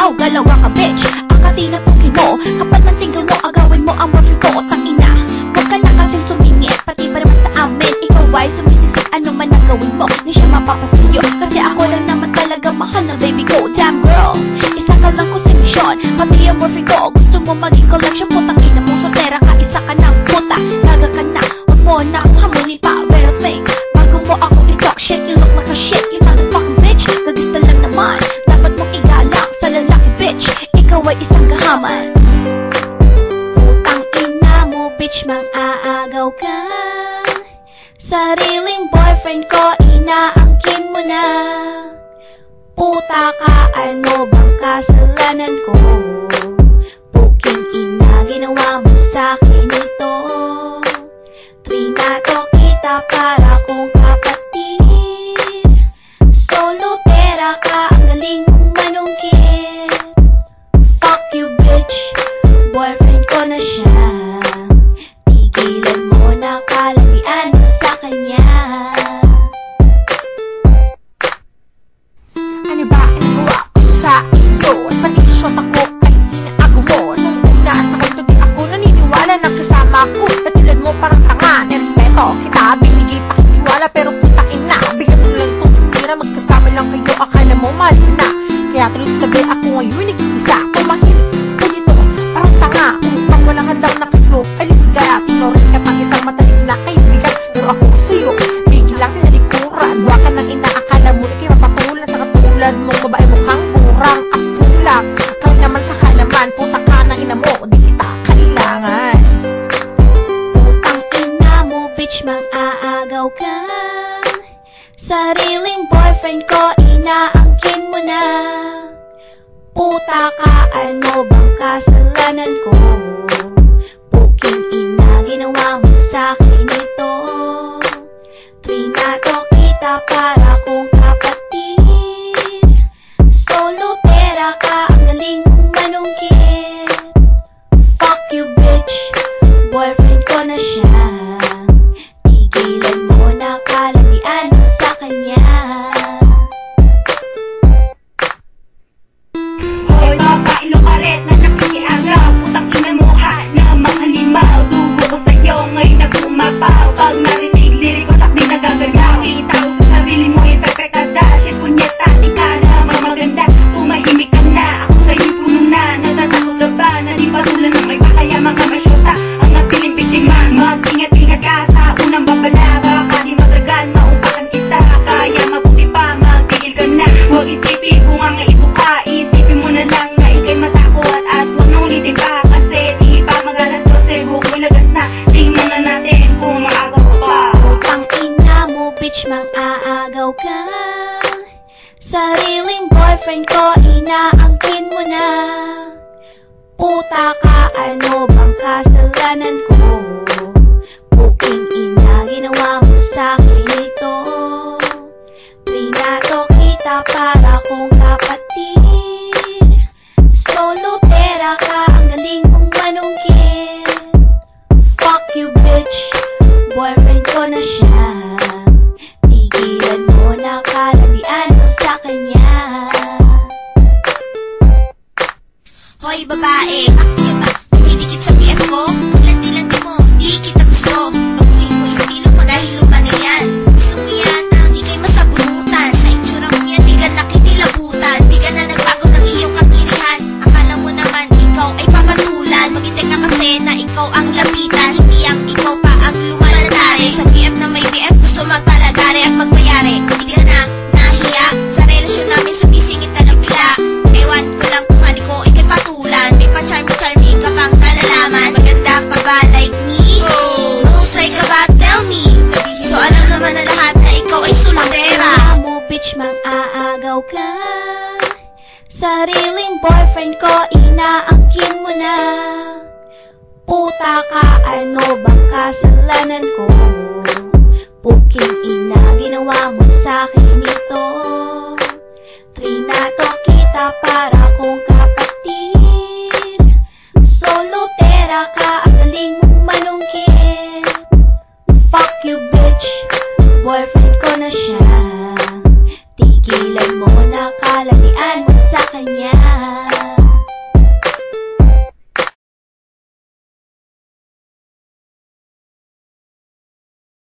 galaw-galawa ka bitch. Akati na tukin mo, kapag ng tinggal mo, agawin mo ang morphine ko o tangina. Huwag ka na kasing sumingit, pati pa naman sa amin. Ikaw ay sumisisip, ano man ang gawin mo, di siya mapapasiyo. Kasi ako lang naman talaga mahal ng baby ko. Damn girl, isa ka lang konsumisyon, pati ang morphine ko. Gusto mo maging collection, putang ina mo, soltera ka, isa ka ng puta. Naga ka na, huwag mo na akong hamunin pa. Well think, bago mo ako i-talk shit, you look like a shit, you motherfucking bitch. Gagista lang naman, dapat mong igalang sa lalaki bitch. Ikaw ay isang gahaman. Putang ina mo bitch, mang-aagaw ka. Sariling boyfriend ko, inaangkin mo na. Puta ka, ano bang kasalanan ko? Puking ina, ginawa mo sa'kin ito. Trinato kita para kong kapatid. Solo pera ka, ang galing mong manungkit. Fuck you bitch, boyfriend ko na siya. Tigilan mo na kalabian mo sa kanya. Ano ba ang nagawa ko sa iyo? At pati shot ako ay inaago mo. Nung una sa kwento di ako naniniwala na kasama ko. Katulad mo parang tanga, nirespeto kita. Binigay pa kiniwala pero putain na. Bigyan mo lang itong sinira, magkasama lang kayo. Akala mo mali na. Kaya tuloy sa tabi ako ngayon nag-iisa. Pumahimik ko dito, parang tanga. Upang walang hadlang na kayo ay ligaya. Tinurin ka pang isang matalim na kaibigan. Pero ako sa'yo, bigil lang tinalikuran. Huwag ka nang inaakala mo na kayo mapatulan sa katulad mong babae mukhang kurang at tulak. Kaya naman sa kalaman, puta ka na ina mo, di kita kailangan. Putang ina mo bitch, mang-aagaw ka. Sariling boyfriend ko, inaangkin mo na. Puta ka, ano bang kasalanan ko? Puking ina, ginawa mo sa'kin ito. Trinato kita para kong kapatid. Solo pera ka, ang galing mong manungkit. Fuck you bitch, boyfriend ko na siya. Tigilan mo na kalabian mo sa kanya. Hoy babae lukaret na nakikiagaw, putang ina mo ha na mga halimaw. Dugo ko sa'yo ngayon na bumapaw. Pag narinig lirik ko sakdi nagagalaw. Itaw sa sarili mo yung perfectada. Shit punyeta, di ka na maganda. Tumahimik ka na, ako sa'yo'y puno na. Natatakot ka ba na di patulan ng may pakaya mga masyota? Ang natiling biktima, mag-ingat-ingat ka sa unang babala. Baka di matagal, maupakan kita. Kaya mabuti pa, magtigil ka na. Huwag isipin kung ang ibo ka. Isipin mo na lang na ikay matakot. At huwag nang ulitin pa, kasi di pa magalas ko. Sebo ko'y lagas na, tingnan na natin kung maagaw pa. Putang ina mo bitch, mang-aagaw ka. Sariling boyfriend ko, inaangkin mo na. Puta ka, ano bang kasalanan ko? Puking ina, ginawa mo sa'kin ito. Trinato kita para kong kapatid. Solo pera ka, ang galing mong manungkit. Fuck you bitch, boyfriend ko na siya. Tigilan mo na kalabian mo sa kanya. Hoy babae, bakit ba? Tumidikit sa BF ko? Lanti-lanti mo, di kita gusto. Baguhin mo yung estilo mo dahil lumang yan. Gusto mo yata, di kayo masabunutan. Sa itsura mo yan, di ka nakitilabutan. Di ka na nagbago ng iyong kapirihan. Akala mo naman, ikaw ay papatulan. Maghintay ka kasi na ikaw ang lapitan. Hindi ang ikaw pa ang lumalantari. Sa BF na may BF, gusto magpalagari at magbayari. Hindi ka na nahiya sa relasyon namin, sumisingit na nabila. Ewan ko lang kung ano ko ikay patulan. May pa-charming ka pang nalalaman. Maganda ka ba like me? Mahusay ka ba? Tell me. So alam naman na lahat na ikaw ay sulundera. Mo bitch, mang-aagaw ka. Sariling boyfriend ko, inaangkin mo na. Puta ka, ano bang kasalanan ko? Puking ina, ginawa mo sa'kin ito. Trinato kita para kong kapatid. Solo pera ka, ang galing mong manungkit. Fuck you bitch, boyfriend ko na siya. Tigilan mo na kalabian mo sa kanya.